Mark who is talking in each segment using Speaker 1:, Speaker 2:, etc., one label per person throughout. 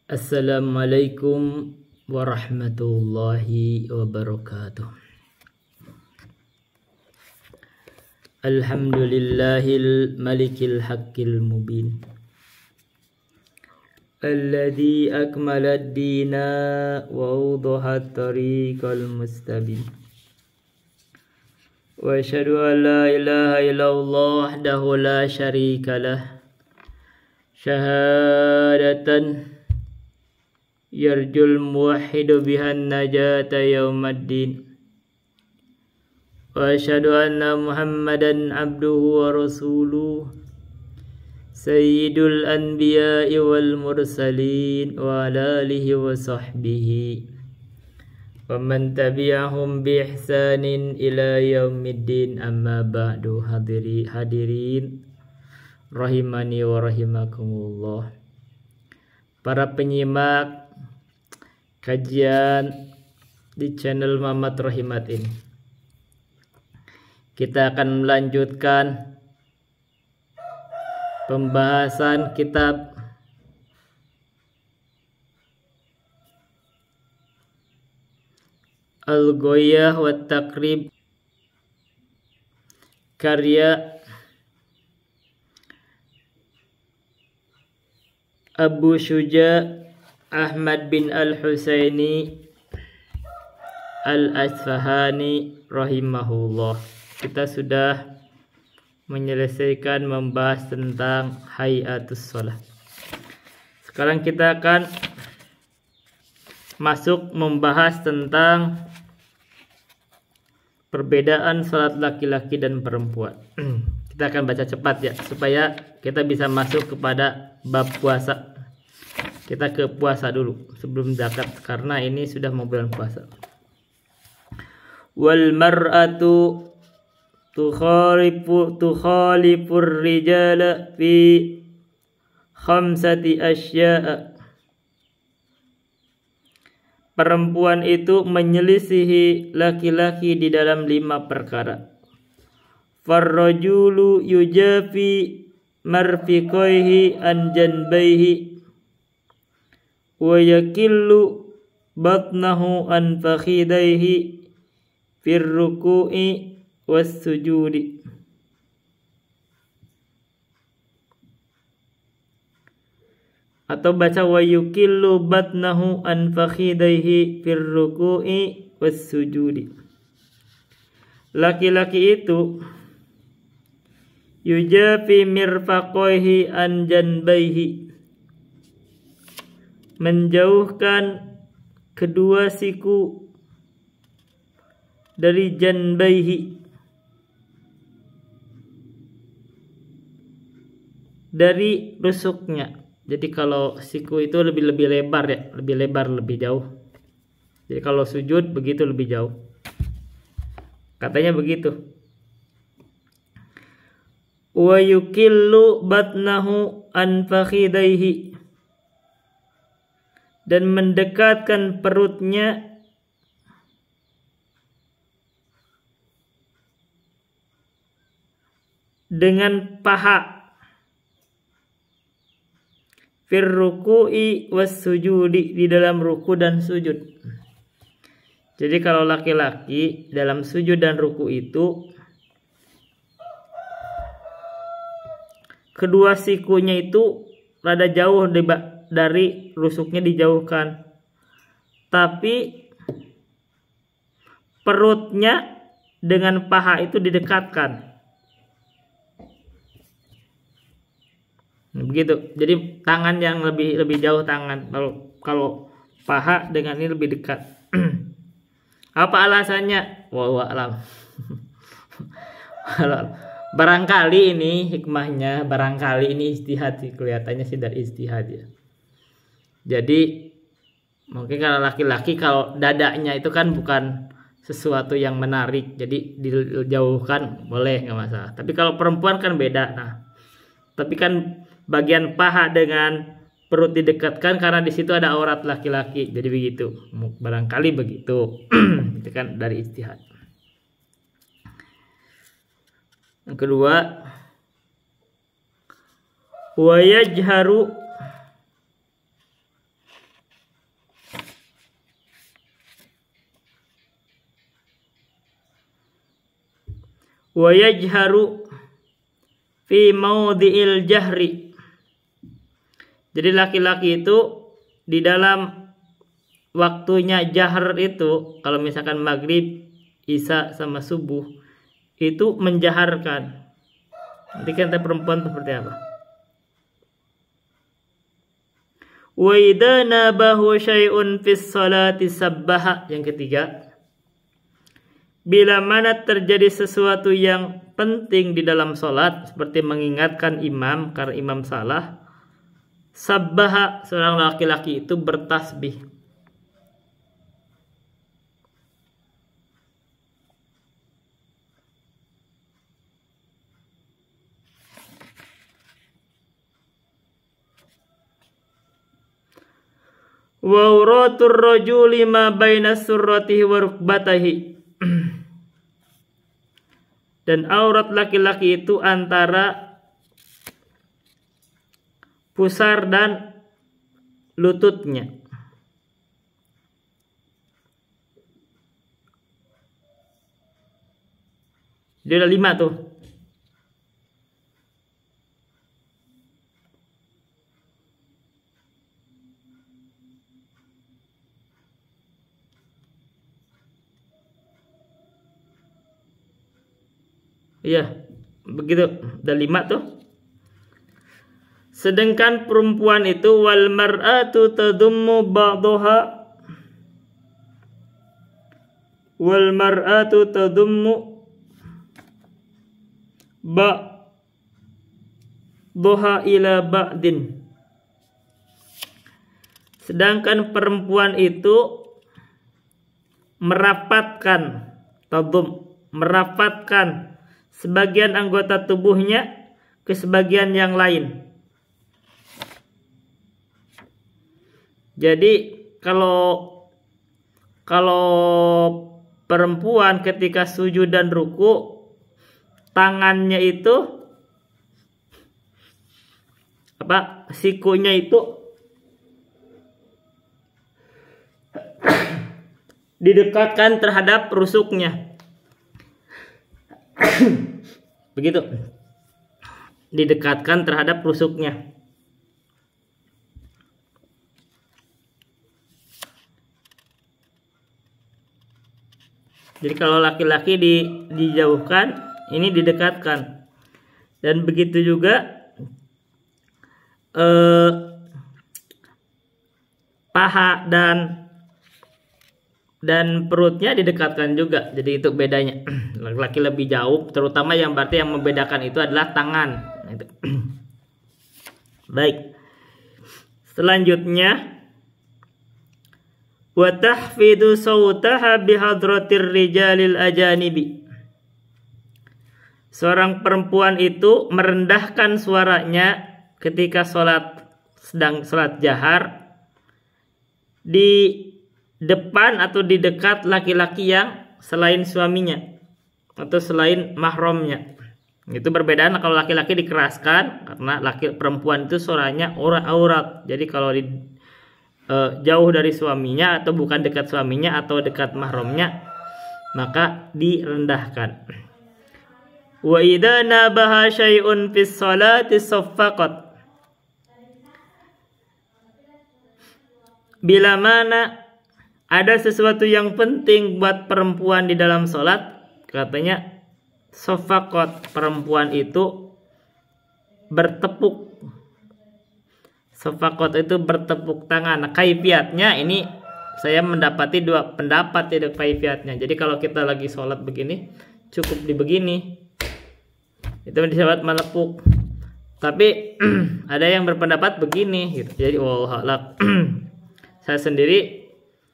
Speaker 1: Assalamualaikum warahmatullahi wabarakatuh. Alhamdulillahil malikil haqqil mubin, alladzi akmalad dina wa awdahat tariqal mustabin. Wa asyhadu an la ilaha illallah wahdahu la syarika lah, syahadatan yarjul muwahhidu bihan najata yaumaddin. Wa asyhadu anna Muhammadan abduhu wa rasuluh, sayyidul anbiya'i wal mursalin wa ala alihi wa sahbihi wa man tabi'ahum bi ihsanin ila yaumiddin. Amma ba'du. Hadirin rahimani wa rahimakumullah, para penyimak kajian di channel Mamat Rohimat ini, kita akan melanjutkan pembahasan kitab Al-Ghoyah wa Taqrib karya Abu Syuja Ahmad bin Al-Husaini Al-Asfahani rahimahullah. Kita sudah menyelesaikan membahas tentang hayatus shalah. Sekarang kita akan masuk membahas tentang perbedaan salat laki-laki dan perempuan. Kita akan baca cepat ya, supaya kita bisa masuk kepada bab puasa. Kita ke puasa dulu sebelum zakat, karena ini sudah mau bulan puasa. Wal mar'atu tukhalifur rijala fi khamsati asya'a. Perempuan itu menyelisihi laki-laki di dalam 5 perkara. Farrajulu yujafi marfiqaihi an janbaihi wa yakillu batnahu an fakhidaihi fir ruku'i was sujudi. Atau baca wa yukillu batnahu an fakhidaihi fir ruku'i was sujudi. Laki-laki itu yujafi mirfaqaihi an janbaihi, menjauhkan kedua siku dari janbaihi, dari rusuknya. Jadi kalau siku itu lebih lebar ya, lebih lebar, lebih jauh. Jadi kalau sujud begitu lebih jauh. Katanya begitu. Wa yukillu batnahu an fakhidaihi, dan mendekatkan perutnya dengan paha, fir ruku'i was sujudi, di dalam ruku dan sujud. Jadi kalau laki-laki dalam sujud dan ruku itu kedua sikunya itu rada jauh dari rusuknya, dijauhkan, tapi perutnya dengan paha itu didekatkan. Begitu. Jadi tangan yang lebih jauh, tangan. Kalau paha dengan ini lebih dekat. Apa alasannya? Wallahu a'lam. Barangkali ini hikmahnya, barangkali ini ijtihad sih, kelihatannya sih dari ijtihad ya. Jadi mungkin kalau laki-laki, kalau dadanya itu kan bukan sesuatu yang menarik, jadi dijauhkan boleh, nggak masalah. Tapi kalau perempuan kan beda. Nah, tapi kan bagian paha dengan perut didekatkan karena di situ ada aurat laki-laki, jadi begitu. Barangkali begitu. Itu kan dari ijtihad. Yang kedua, wa yajharu wa yajharu fi maudhi'il jahri. Jadi laki-laki itu di dalam waktunya jahar itu, kalau misalkan maghrib, isya sama subuh, itu menjaharkan. Nanti kata perempuan seperti apa? Wa idza nabahu syai'un fis salati sabbaha. Yang ketiga, bila mana terjadi sesuatu yang penting di dalam sholat, seperti mengingatkan imam karena imam salah, sabbaha, seorang laki-laki itu bertasbih. Wa uratur rajuli ma baina surratihi wa rukbatahi. Dan aurat laki-laki itu antara pusar dan lututnya. Dia ada 5 tuh. Iya, begitu. Ada 5 tuh. Sedangkan perempuan itu wal mar'atu tadummu ba'daha wal mar'atu tadummu ba'daha ila ba'din. Sedangkan perempuan itu merapatkan, merapatkan sebagian anggota tubuhnya ke sebagian yang lain. Jadi kalau perempuan ketika sujud dan ruku, tangannya itu sikunya itu didekatkan terhadap rusuknya. Begitu. Didekatkan terhadap rusuknya. Jadi kalau laki-laki dijauhkan, ini didekatkan. Dan begitu juga paha dan perutnya didekatkan juga. Jadi itu bedanya. Laki-laki lebih jauh, terutama yang berarti yang membedakan itu adalah tangan. Baik. Selanjutnya, wa tahfidu sautaha bihadratir rijalil ajanibi. Seorang perempuan itu merendahkan suaranya ketika sedang sholat jahar di depan atau di dekat laki-laki yang selain suaminya atau selain mahramnya. Itu perbedaan kalau laki-laki dikeraskan karena perempuan itu suaranya aurat. Jadi kalau jauh dari suaminya atau bukan dekat suaminya atau dekat mahramnya, maka direndahkan. Wa idza nabaha syai'un fis salati saffaqat. Bila mana ada sesuatu yang penting buat perempuan di dalam sholat, katanya saffaqat, perempuan itu bertepuk. Saffaqat itu bertepuk tangan. Nah, kaifiatnya ini saya mendapati 2 pendapat tidak kaifiatnya. Jadi kalau kita lagi sholat begini, cukup di begini. Itu disebut melepuk. Tapi ada yang berpendapat begini gitu. Jadi wallahu saya sendiri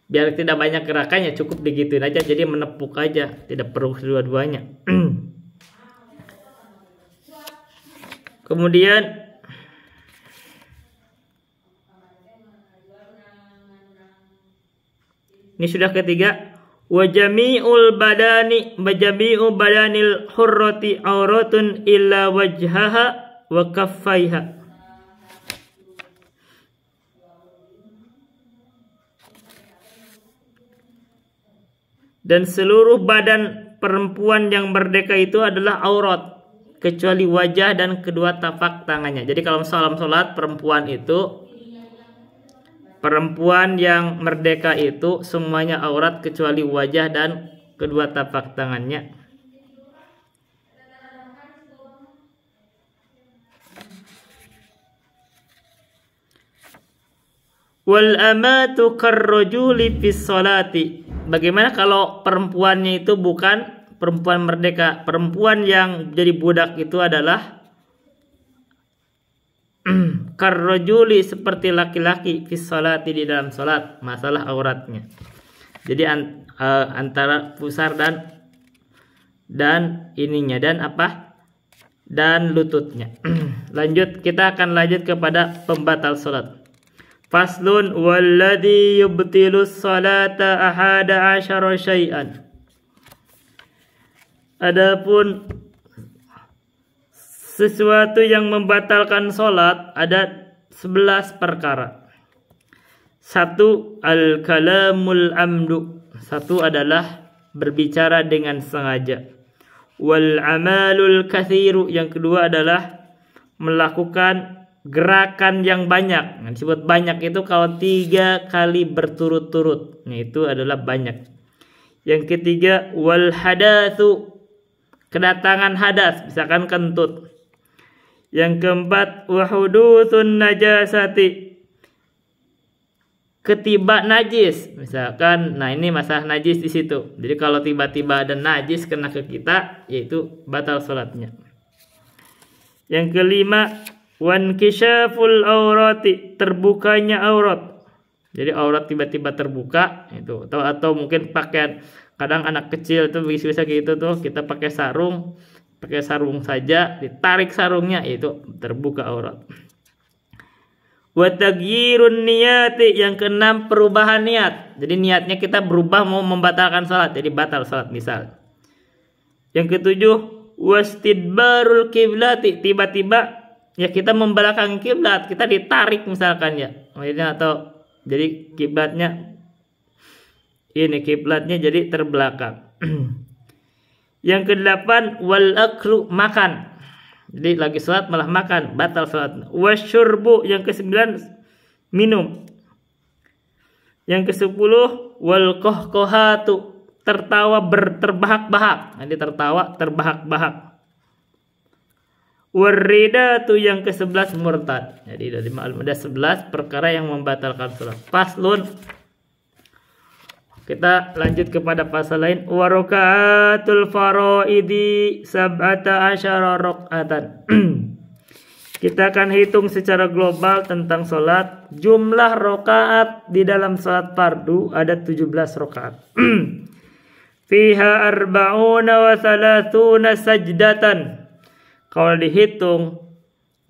Speaker 1: biar tidak banyak gerakannya cukup digituin aja, jadi menepuk aja, tidak perlu kedua-duanya. Kemudian ini sudah ketiga, wa jami'u badanil hurrati auratun illa wajhaha wa kaffaiha. Dan seluruh badan perempuan yang merdeka itu adalah aurat kecuali wajah dan kedua tapak tangannya. Jadi kalau sholat perempuan yang merdeka itu semuanya aurat kecuali wajah dan kedua tapak tangannya. Wal amatu karrajuli fis sholati. Bagaimana kalau perempuannya itu bukan perempuan merdeka? Perempuan yang jadi budak itu adalah karrajuli seperti laki-laki fis sholati di dalam salat, masalah auratnya. Jadi antara pusar dan ininya dan apa? Dan lututnya. Lanjut, kita akan lanjut kepada pembatal salat. Faslun walladhi yubtilus salata ahada asyara syai'an. Adapun sesuatu yang membatalkan salat ada 11 perkara. 1. Al-kalamul amdu. 1 adalah berbicara dengan sengaja. Wal amalul kathiru. Yang kedua adalah melakukan gerakan yang banyak. Nah, disebut banyak itu kalau 3 kali berturut-turut. Nah, itu adalah banyak. Yang ketiga wal hadatsu, kedatangan hadas, misalkan kentut. Yang keempat wa hudutsun najasati, ketiba najis, misalkan. Nah, ini masalah najis di situ. Jadi kalau tiba-tiba ada najis kena ke kita, yaitu batal salatnya. Yang kelima wan kisyaful aurati, terbukanya aurat. Jadi aurat tiba-tiba terbuka itu, atau mungkin pakaian. Kadang anak kecil tuh bisa gitu tuh, kita pakai sarung saja, ditarik sarungnya itu terbuka aurat. Wa taghyirun niyati, yang keenam perubahan niat. Jadi niatnya kita berubah mau membatalkan salat, jadi batal salat misal. Yang ketujuh wastidbarul kiblati, tiba-tiba ya kita membelakangi kiblat, kita ditarik misalkan ya. Atau jadi kiblatnya jadi terbelakang. Yang kedelapan wal aklu, makan. Jadi lagi salat malah makan, batal salat. Wasyurbu, yang kesembilan minum. Yang kesepuluh wal kohkohatu, tertawa terbahak-bahak. Jadi tertawa terbahak-bahak. Waridatu, yang ke-11 murtad. Jadi dari maklum ada 11 perkara yang membatalkan salat. Faslun, kita lanjut kepada pasal lain. Wa rakaatul faraidi sab'ata asyara rakaatan. Kita akan hitung secara global tentang salat. Jumlah rakaat di dalam salat fardu ada 17 rakaat. Fiha arba'una wa thalathuna sajdatan. Kalau dihitung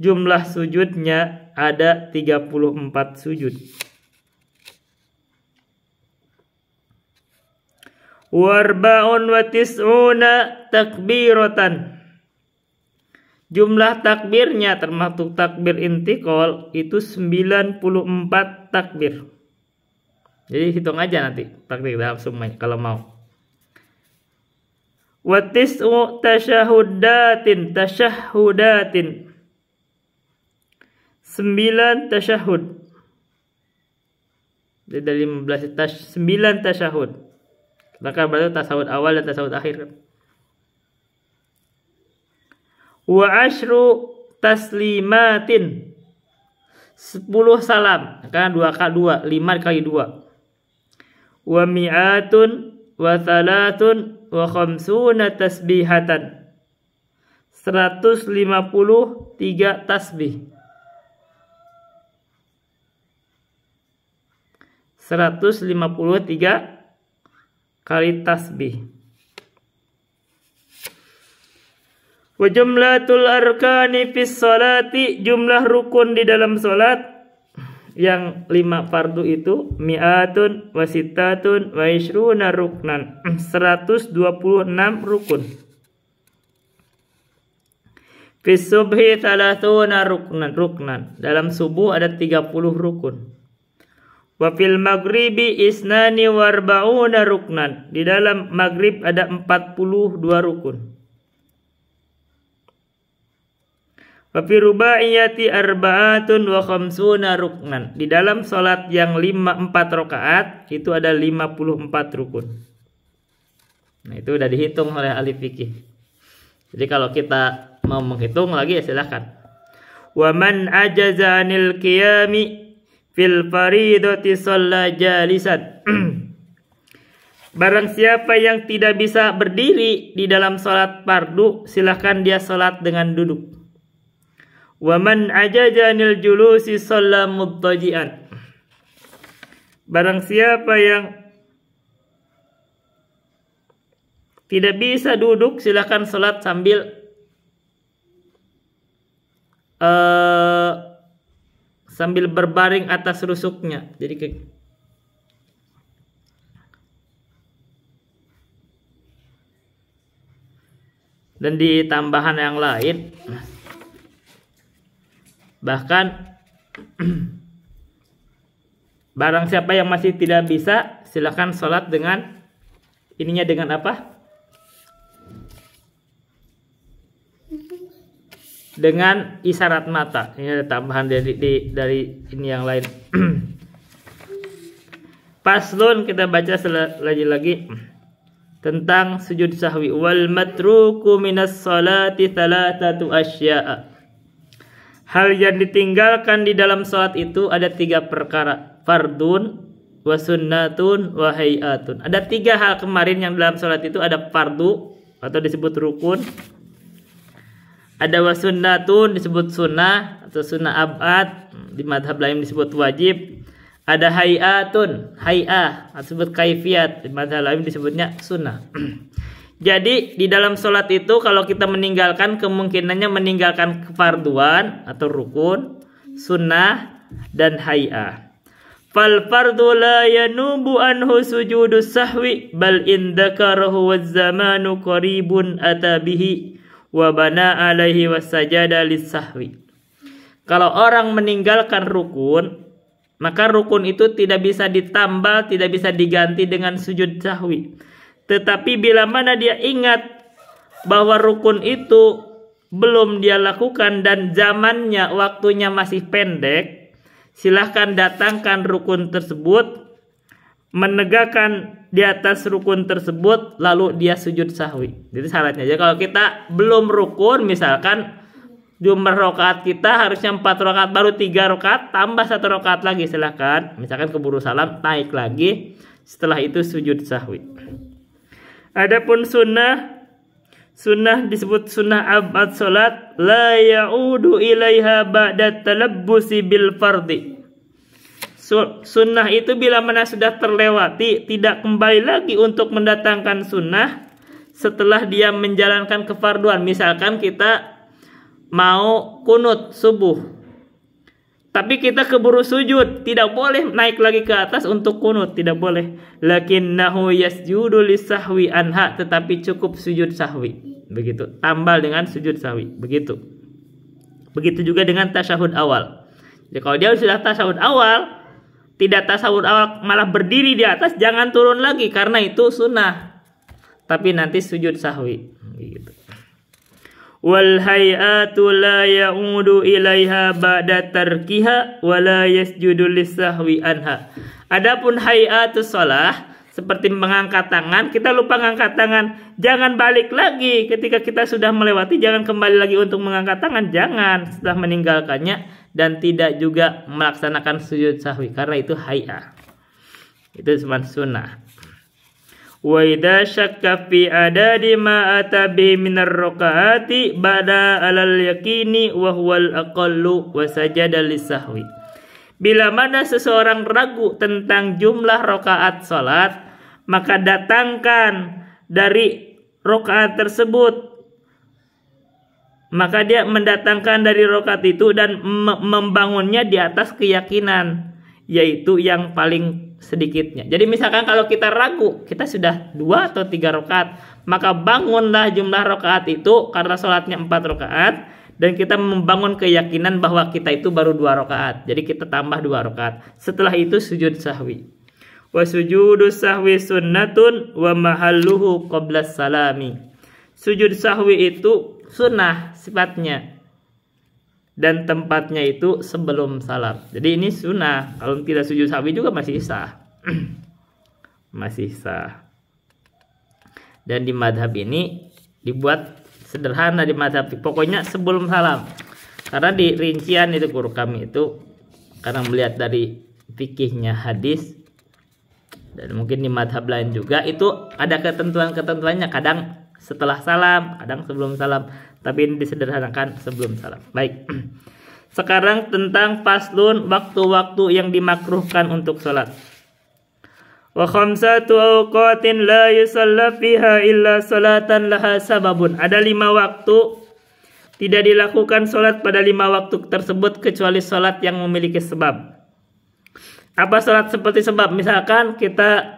Speaker 1: jumlah sujudnya ada 34 sujud. Warba'un wa tis'una takbiratan. Jumlah takbirnya termasuk takbir intiqal itu 94 takbir. Jadi hitung aja nanti praktik dalam semuanya kalau mau. Wa tis'u tasyahudatin, 9 tasyahud. Jadi dari 15 9 tasyahud. Maka berarti tasyahud awal dan tasyahud akhir. Wa asyru taslimatin, 10 salam. Karena 2 kali 2. Wa mi'atun wa thalathun wa khamsuna tasbihatan, 153 tasbih. 153 kali tasbih. Wa jumlatul arkani fis salati, jumlah rukun di dalam salat yang 5 fardu itu mi'atun wa sittatun wa ishruna ruknan, 126 rukun. Fis subhi 30 ruknan, dalam subuh ada 30 rukun. Wa fil maghribi isnani warba'una ruknan. Di dalam maghrib ada 42 rukun. Wa fi rubaiyati arba'atun wa khamsuna ruknan. Di dalam salat yang 4 rakaat itu ada 54 rukun. Nah, itu udah dihitung oleh ahli fikih. Jadi kalau kita mau menghitung lagi ya silakan. Wa man ajaza 'anil qiyami fil faridati shalla jalisan. Barang siapa yang tidak bisa berdiri di dalam salat fardu, silakan dia salat dengan duduk. Wa man ajaza 'anil julusi shalla muttaji'an. Barang siapa yang tidak bisa duduk, silakan salat sambil berbaring atas rusuknya. Jadi dan di tambahan yang lain bahkan barang siapa yang masih tidak bisa, silakan sholat dengan dengan apa? Dengan isyarat mata. Ini ada tambahan dari ini yang lain. Paslon, kita baca lagi tentang sujud sahwi. Wal matruku minas salati thalathatu asya'a. Hal yang ditinggalkan di dalam salat itu ada 3 perkara. Fardun, wa sunnatun, wa hayatun. Ada 3 hal kemarin yang dalam salat itu ada fardu atau disebut rukun. Ada wa sunnatun disebut sunnah atau sunnah abad, di madhab lain disebut wajib. Ada hayatun, hay'ah disebut kaifiyat, di madhab lain disebutnya sunnah. Jadi di dalam sholat itu kalau kita meninggalkan, kemungkinannya meninggalkan kefarduan atau rukun, sunnah, dan hay'ah. Fal fardu la yanubu anhu sujudus sahwi bal indakarahu waz zamanu qaribun atabihi wa bana alaihi wasajada lis-sahwi. Kalau orang meninggalkan rukun, maka rukun itu tidak bisa ditambah, tidak bisa diganti dengan sujud sahwi. Tetapi bila mana dia ingat bahwa rukun itu belum dia lakukan dan zamannya, waktunya masih pendek, silahkan datangkan rukun tersebut, menegakkan di atas rukun tersebut, lalu dia sujud sahwi. Jadi syaratnya aja, kalau kita belum rukun, misalkan jumlah rakaat kita harusnya 4 rakaat, baru 3 rakaat, tambah 1 rakaat lagi, silahkan. Misalkan keburu salam, naik lagi, setelah itu sujud sahwi. Adapun sunnah disebut sunnah abad salat, la ya'udu ilaiha ba'da talabbusi bil fardi. Sunnah itu bila mana sudah terlewati, tidak kembali lagi untuk mendatangkan sunnah setelah dia menjalankan kefarduan. Misalkan kita mau kunut subuh, tapi kita keburu sujud, tidak boleh naik lagi ke atas untuk kunut, tidak boleh. Lakinnahu yasjudu lisahwi anha, tetapi cukup sujud sahwi. Begitu, tambal dengan sujud sahwi. Begitu juga dengan tasyahud awal. Jadi kalau dia sudah tasyahud awal, tidak tasyahud awal malah berdiri di atas, jangan turun lagi karena itu sunnah. Tapi nanti sujud sahwi. Begitu. Wal hay'atu la ya'udu ilaiha ba'da tarkiha wa la yasjudu lis-sahwi anha. Adapun hay'atu shalah seperti mengangkat tangan, kita lupa mengangkat tangan, jangan balik lagi ketika kita sudah melewati, jangan kembali lagi untuk mengangkat tangan, jangan setelah meninggalkannya, dan tidak juga melaksanakan sujud sahwi karena itu hay'ah. Itu cuma sunnah. Wa idza syakka fi adadi ma atabi minar rakaati bada alal yaqini wa huwal aqallu wa sajada lisahwi. Bila mana seseorang ragu tentang jumlah rakaat salat, maka datangkan dari rakaat tersebut, maka dia mendatangkan dari rakaat itu dan membangunnya di atas keyakinan, yaitu yang paling sedikitnya. Jadi misalkan kalau kita ragu, kita sudah 2 atau 3 rakaat, maka bangunlah jumlah rakaat itu karena sholatnya 4 rakaat, Dan kita membangun keyakinan bahwa kita itu baru 2 rakaat. Jadi kita tambah 2 rakaat. Setelah itu sujud sahwi. Wa sujudu sahwi sunnatun wa mahalluhu qabla salami. Sujud sahwi itu sunnah sifatnya. Dan tempatnya itu sebelum salam. Jadi ini sunnah. Kalau tidak sujud sahwi juga masih sah. Masih sah. Dan di madhab ini dibuat sederhana di madhab. Pokoknya sebelum salam. Karena di rincian itu guru kami itu, karena melihat dari fikihnya hadis, dan mungkin di madhab lain juga, itu ada ketentuan-ketentuannya. Kadang setelah salam, kadang sebelum salam. Tapi ini disederhanakan sebelum salam. Baik. Sekarang tentang faslun, waktu-waktu yang dimakruhkan untuk sholat. Wa khamsatu awqatin la yusalla fiha illa salatan laha sababun. Ada 5 waktu tidak dilakukan sholat pada 5 waktu tersebut kecuali sholat yang memiliki sebab. Apa sholat seperti sebab? Misalkan kita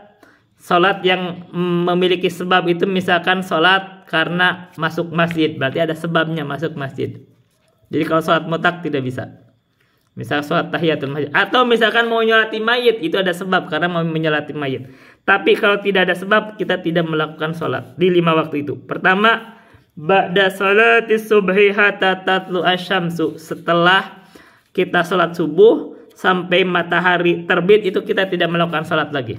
Speaker 1: sholat yang memiliki sebab itu, misalkan sholat karena masuk masjid, berarti ada sebabnya masuk masjid. Jadi kalau sholat mutlak tidak bisa. Misal sholat tahiyatul masjid. Atau misalkan mau nyolati mayit, itu ada sebab karena mau menyolati mayit. Tapi kalau tidak ada sebab, kita tidak melakukan sholat di 5 waktu itu. Pertama, ba'da sholatis subhi hatta tatlu asyamsu. Setelah kita sholat subuh sampai matahari terbit, itu kita tidak melakukan sholat lagi.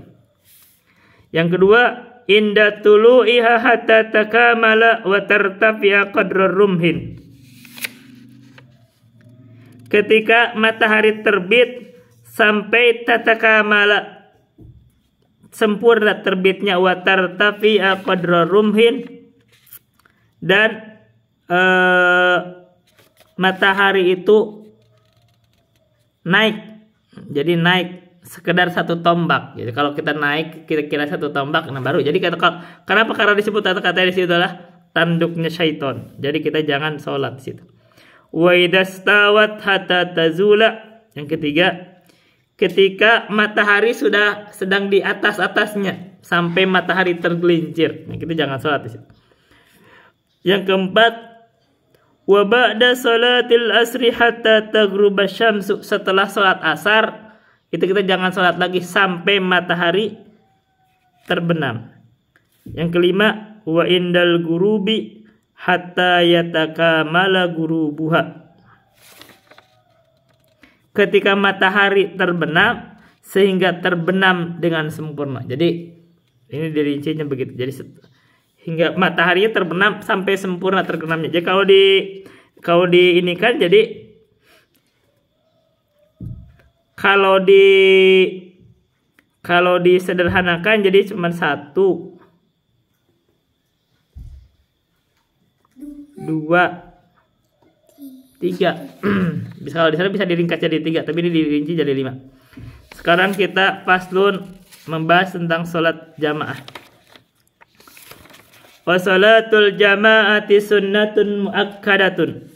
Speaker 1: Yang kedua, inda tulu'iha hatta takamala wa tartafi'a qadra rumhin. Ketika matahari terbit sampai tatakamala, sempurna terbitnya, wa tartafi'a qadra rumhin, dan matahari itu naik. Jadi naik sekedar 1 tombak. Jadi kalau kita naik kira-kira 1 tombak, nah baru. Jadi kenapa? Karena disebut kata-kata di situ adalah tanduknya syaitan. Jadi kita jangan sholat di situ. Wa idastawat hatta tazula. Yang ketiga, ketika matahari sudah sedang di atas-atasnya sampai matahari tergelincir, nah kita jangan sholat di situ. Yang keempat, wa ba'da salatil asri hatta taghruba syamsu. Setelah sholat asar itu kita jangan sholat lagi sampai matahari terbenam. Yang kelima, wa indal gurubi hatta yatakamala gurubuha. Ketika matahari terbenam sehingga terbenam dengan sempurna. Jadi ini dirincinya begitu. Jadi hingga mataharinya terbenam sampai sempurna terbenamnya. Jadi kalau di ini kan, jadi kalau disederhanakan jadi cuma 1, 2, 3. Bisa, kalau di sana bisa diringkas jadi 3, tapi ini dirinci jadi 5. Sekarang kita faslun membahas tentang sholat jamaah. Wa sholatul jama'ati sunnatun muakkadatun.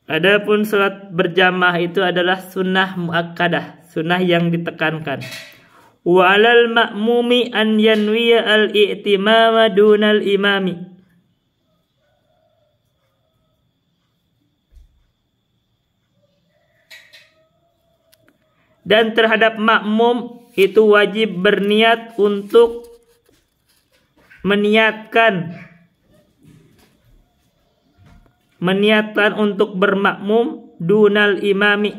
Speaker 1: Adapun sholat berjamaah itu adalah sunnah muakkadah, sunnah yang ditekankan. Wa 'alal ma'mumi an yanwiya al-i'timama dunal imami. Dan terhadap makmum itu wajib berniat untuk meniatkan untuk bermakmum dunal imami,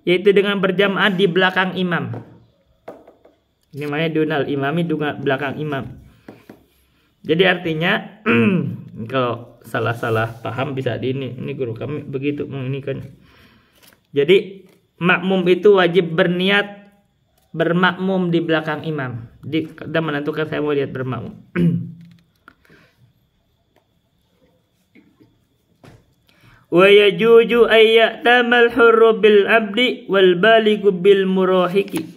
Speaker 1: yaitu dengan berjamaah di belakang imam. Ini namanya dunal imami, belakang imam. Jadi artinya kalau salah paham bisa di ini guru kami begitu ini kan. Jadi makmum itu wajib berniat bermakmum di belakang imam. Jadi kita menentukan saya mau lihat bermakmum. Wa yajuju ayyatamal hurru bil abdi wal baligu bil murahiki.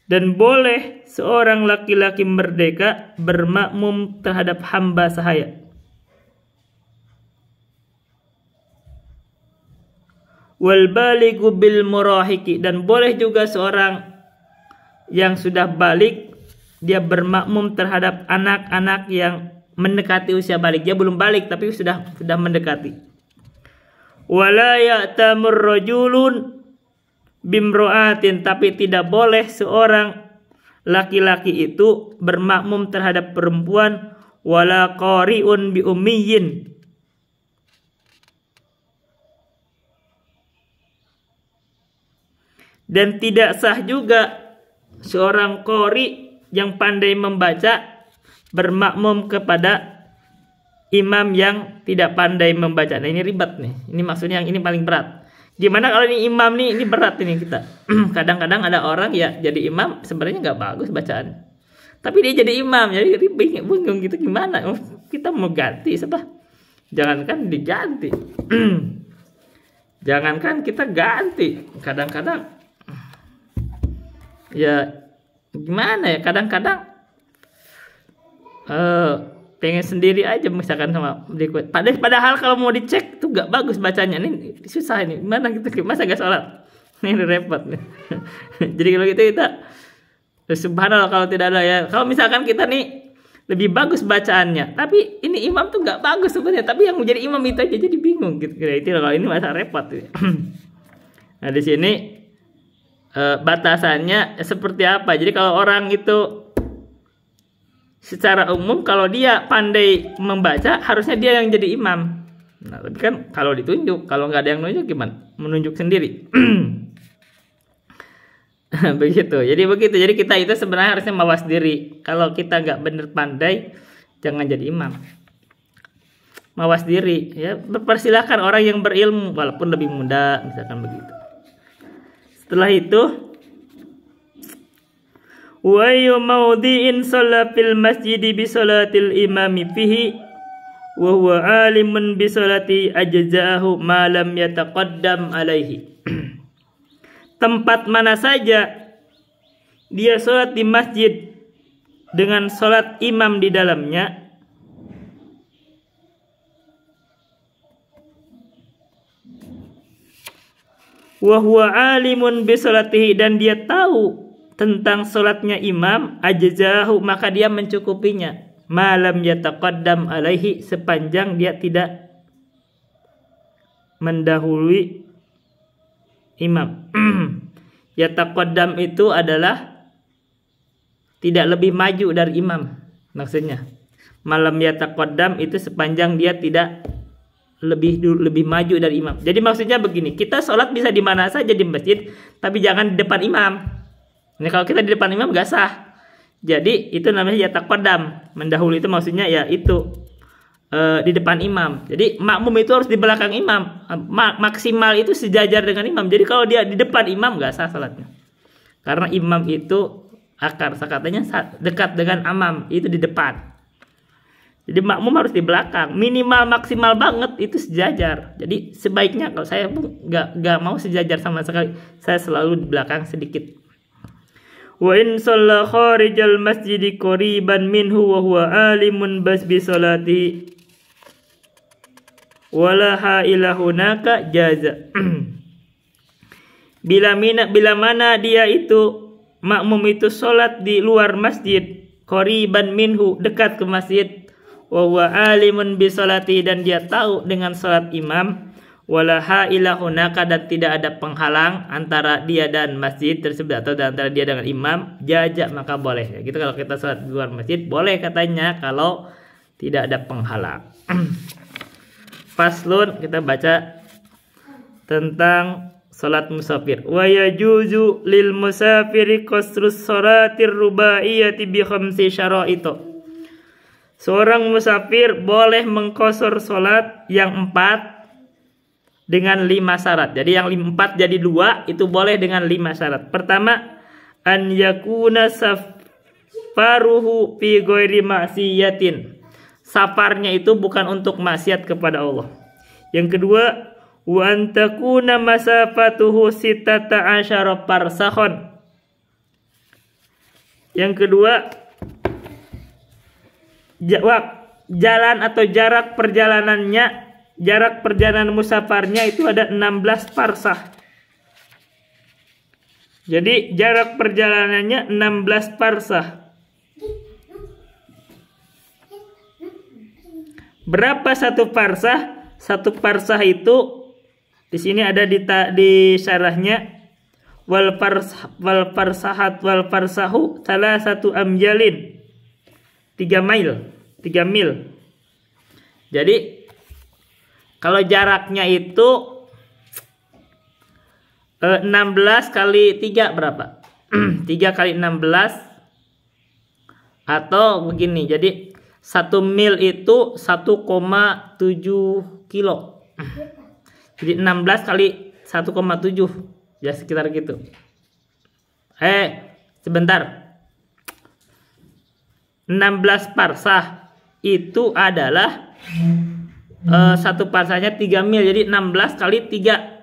Speaker 1: Dan boleh seorang laki-laki merdeka bermakmum terhadap hamba sahaya. Wal baligu bil murahiki, dan boleh juga seorang yang sudah balik dia bermakmum terhadap anak-anak yang mendekati usia balik. Dia belum balik tapi sudah mendekati. Wala ya'tamur rajulun bimro'atin, tapi tidak boleh seorang laki-laki itu bermakmum terhadap perempuan. Wala qari'un bi ummiyin, dan tidak sah juga seorang qari yang pandai membaca bermakmum kepada imam yang tidak pandai membaca. Nah ini ribet nih, ini maksudnya yang ini paling berat. Gimana kalau ini imam nih, ini berat ini kita. Kadang-kadang ada orang ya jadi imam sebenarnya nggak bagus bacaan, tapi dia jadi imam, jadi bingung gitu gimana? Kita mau ganti siapa? Jangankan diganti, jangankan kita ganti. Kadang-kadang ya gimana ya? Kadang-kadang pengen sendiri aja misalkan sama berikut. Padahal kalau mau dicek tuh gak bagus bacanya. Ini susah ini. Gimana gitu? Masa gak sholat? Ini repot nih. Jadi kalau gitu kita subhanallah kalau tidak ada ya. Kalau misalkan kita nih lebih bagus bacaannya, tapi ini imam tuh gak bagus sebenarnya. Tapi yang menjadi imam itu aja jadi bingung gitu. Itu kalau ini masa repot. Nah di sini batasannya seperti apa? Jadi kalau orang itu secara umum kalau dia pandai membaca harusnya dia yang jadi imam. Nah, tapi kan kalau ditunjuk, kalau nggak ada yang nunjuk gimana? Menunjuk sendiri. Begitu. Jadi begitu. Jadi kita itu sebenarnya harusnya mawas diri. Kalau kita nggak bener pandai, jangan jadi imam. Mawas diri. Ya, persilahkan orang yang berilmu walaupun lebih muda, misalkan begitu. Setelah itu, wa yumawdi'in shalla fil masjidi bi shalatil imami fihi wa huwa alimun bi sholati ajza'ahu ma lam yataqaddam alaihi. Tempat mana saja dia sholat di masjid dengan sholat imam di dalamnya, wa huwa alimun bi sholatihi, dan dia tahu tentang sholatnya imam, ajzahu, maka dia mencukupinya, malam yataqaddam alaihi, sepanjang dia tidak mendahului imam. Yataqaddam itu adalah tidak lebih maju dari imam, maksudnya malam yataqaddam itu sepanjang dia tidak lebih maju dari imam. Jadi maksudnya begini, kita sholat bisa di mana saja di masjid, tapi jangan di depan imam. Ini kalau kita di depan imam gak sah. Jadi itu namanya yataqaddam. Mendahului itu maksudnya ya itu di depan imam. Jadi makmum itu harus di belakang imam. Maksimal itu sejajar dengan imam. Jadi kalau dia di depan imam gak sah salatnya. Karena imam itu akar katanya dekat dengan amam, itu di depan. Jadi makmum harus di belakang. Minimal maksimal banget itu sejajar. Jadi sebaiknya kalau saya pun gak mau sejajar sama sekali. Saya selalu di belakang sedikit. Wa in shalla kharijal masjidi qariban minhu wa huwa alimun bas bi salati wala haila hunaka jaza. Bila mana dia itu makmum itu sholat di luar masjid, qariban minhu, dekat ke masjid, wa huwa alimun bi salati, dan dia tahu dengan sholat imam, wala haila hunaka, dan tidak ada penghalang antara dia dan masjid tersebut atau antara dia dengan imam, jajak, maka boleh. Gitu kalau kita sholat di luar masjid boleh katanya kalau tidak ada penghalang. Faslun, kita baca tentang sholat musafir. Wa yajuzu lil musafiri qasrus sholatir rubaiyati bi khamsi syara'ito. Seorang musafir boleh mengqasar sholat yang 4 dengan 5 syarat. Jadi yang 4 jadi 2 itu boleh dengan 5 syarat. Pertama, an yakuna safaruhu fi ghairi ma'siyatin. Safarnya itu bukan untuk maksiat kepada Allah. Yang kedua, wa an takuna masafatuhu sittata asyara farsakhon. Yang kedua, jalan atau jarak perjalanan musafarnya itu ada 16 farsah. Jadi jarak perjalanannya 16 farsah. Berapa satu parsah? Satu parsah itu di sini ada di syarahnya wal farsahu salah satu amjalin 3 mil. Jadi kalau jaraknya itu 16 kali 3 berapa? 3 kali 16 atau begini. Jadi 1 mil itu 1,7 kilo. Jadi 16 kali 1,7 ya sekitar gitu. Sebentar. 16 parsah itu adalah satu parsahnya 3 mil. Jadi 16 kali 3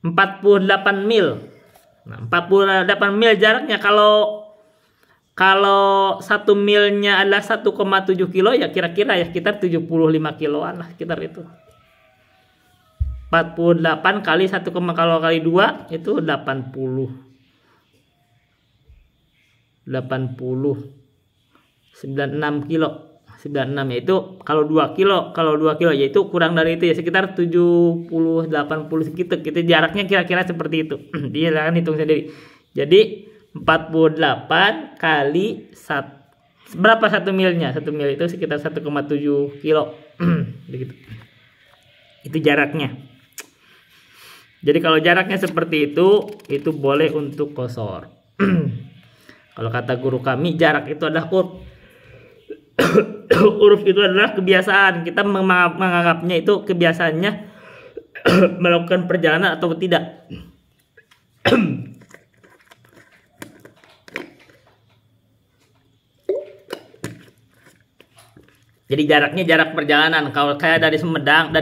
Speaker 1: 48 mil. Nah, 48 mil jaraknya. Kalau 1 milnya adalah 1,7 kilo ya kira-kira ya sekitar 75 kiloan lah sekitar itu. 48 kali 1, kalau kali 2 itu 80. 96 kilo. 96 yaitu kalau 2 kilo, yaitu kurang dari itu ya sekitar 70 80 segitu. Kita jaraknya kira-kira seperti itu. Dia akan hitung sendiri. Jadi 48 kali 1, berapa 1 milnya? 1 mil itu sekitar 1,7 kilo. Begitu. Itu jaraknya. Jadi kalau jaraknya seperti itu boleh untuk qashar. Kalau kata guru kami, jarak itu adalah uruf itu adalah kebiasaan. Kita menganggapnya itu kebiasaannya melakukan perjalanan atau tidak. Jadi jaraknya jarak perjalanan. Kalau kayak dari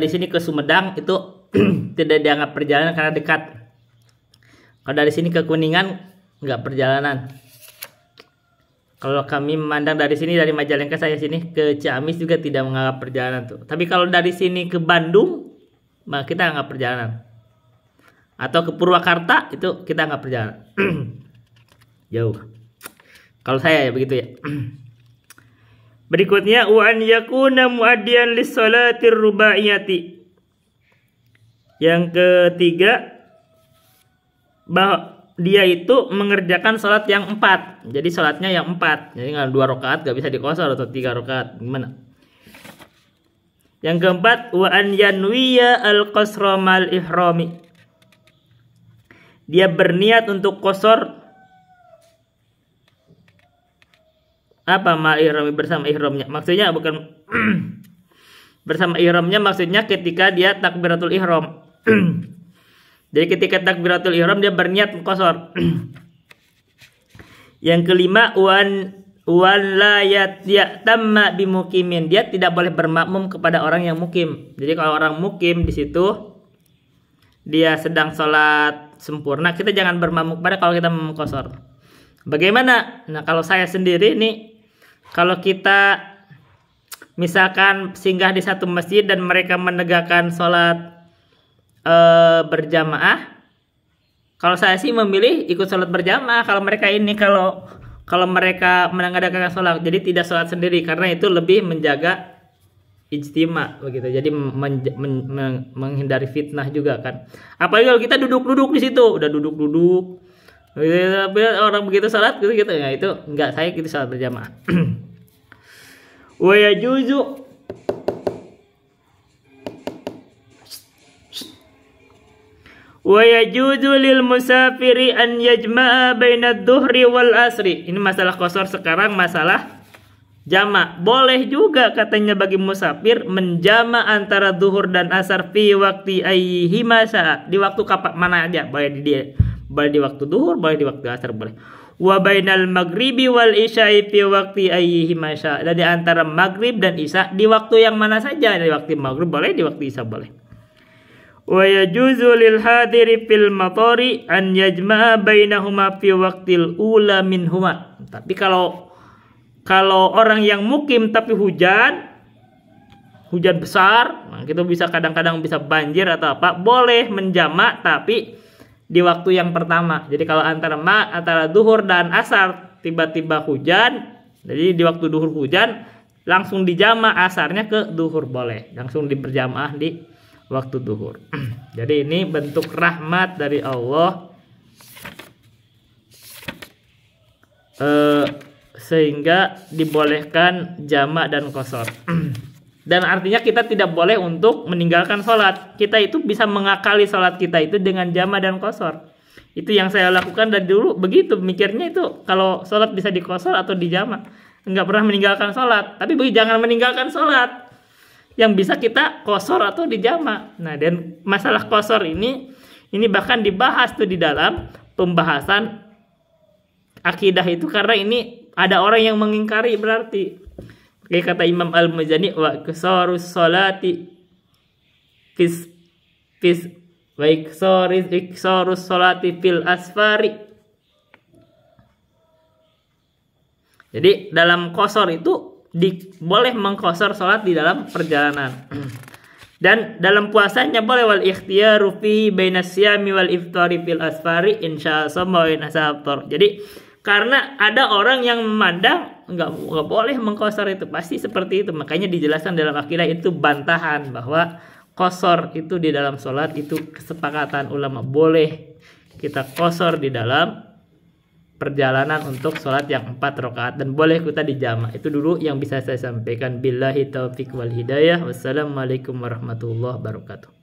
Speaker 1: sini ke Sumedang itu tidak dianggap perjalanan karena dekat. Kalau dari sini ke Kuningan nggak perjalanan. Kalau kami memandang dari sini, dari Majalengka saya sini ke Ciamis juga tidak menganggap perjalanan tuh. Tapi kalau dari sini ke Bandung, maka kita anggap perjalanan. Atau ke Purwakarta itu kita anggap perjalanan. Jauh. Kalau saya ya begitu ya. Berikutnya wa an yakuna muaddiyan lis-salatir rubaiyati. Yang ketiga, bahwa dia itu mengerjakan sholat yang 4. Jadi sholatnya yang 4. Jadi nggak 2 rakaat gak bisa diqashar atau 3 rakaat. Gimana? Yang keempat, wa an yanwiya al-qasra mal ihrami. Dia berniat untuk qashar apa mal ihrami, bersama ihramnya. Maksudnya bukan bersama ihramnya, maksudnya ketika dia takbiratul ihram. Jadi ketika takbiratul ihram dia berniat qashar. Yang kelima, wan la yatamma bimuqimin. Dia tidak boleh bermakmum kepada orang yang mukim. Jadi kalau orang mukim di situ dia sedang sholat sempurna, kita jangan bermakmum kepada kalau kita qashar. Bagaimana? Nah, kalau saya sendiri nih, kalau kita misalkan singgah di satu masjid dan mereka menegakkan sholat berjamaah, kalau saya sih memilih ikut sholat berjamaah. Kalau mereka mereka mengadakan sholat, jadi tidak sholat sendiri, karena itu lebih menjaga ijtima begitu. Jadi menghindari fitnah juga kan. Apalagi kalau kita duduk-duduk di situ, udah duduk-duduk, orang begitu sholat gitu ya, itu enggak, saya gitu sholat berjamaah. Wa yajuzu wa yajuzu lil musafiri an yajma'a baina adh-dhuhri wal asri. Ini masalah qashar, sekarang masalah jama'. Boleh juga katanya bagi musafir menjama antara zuhur dan asar fi waqti ayyihima sa'a. Di waktu kapan mana aja, boleh di waktu zuhur, boleh di waktu asar, boleh. Wa bainal maghribi wal isya'i fi waqti ayyihima sa'a. Dan di antara maghrib dan isya di waktu yang mana saja. Di waktu maghrib boleh, di waktu isya boleh. Wa yajuzu lil hadiri fil matari an yajma'a bainahuma fi waqtil ula minhuma. Tapi kalau orang yang mukim tapi hujan besar, nah kita bisa kadang-kadang bisa banjir atau apa, boleh menjamak tapi di waktu yang pertama. Jadi kalau antara zuhur dan asar tiba-tiba hujan, jadi di waktu duhur hujan langsung dijama asarnya ke duhur boleh, langsung diberjamaah di waktu duhur. Jadi ini bentuk rahmat dari Allah sehingga dibolehkan jamak dan qashar. Dan artinya kita tidak boleh untuk meninggalkan sholat. Kita itu bisa mengakali sholat kita itu dengan jamak dan qashar. Itu yang saya lakukan dari dulu, begitu mikirnya itu kalau sholat bisa di qashar atau di jamak. Enggak pernah meninggalkan sholat. Tapi jangan meninggalkan sholat. Yang bisa kita qashar atau di jamak. Nah, dan masalah qashar ini bahkan dibahas tuh di dalam pembahasan akidah itu, karena ini ada orang yang mengingkari berarti. Kayak kata Imam Al-Muzani, wa qasarus sholati wa iksarus sholati fil asfari. Jadi dalam qashar itu boleh mengqashar sholat di dalam perjalanan. Dan dalam puasanya boleh wal ikhtiyaru fihi bainas siyami wal iftari fil asfari insya Allah wa in asabtar. Jadi karena ada orang yang memandang nggak boleh mengqashar itu, pasti seperti itu. Makanya dijelaskan dalam akidah itu bantahan bahwa qashar itu di dalam sholat itu kesepakatan ulama, boleh kita qashar di dalam perjalanan untuk sholat yang 4 rakaat dan boleh kita dijamak. Itu dulu yang bisa saya sampaikan. Billahi taufiq wal hidayah. Wassalamualaikum warahmatullahi wabarakatuh.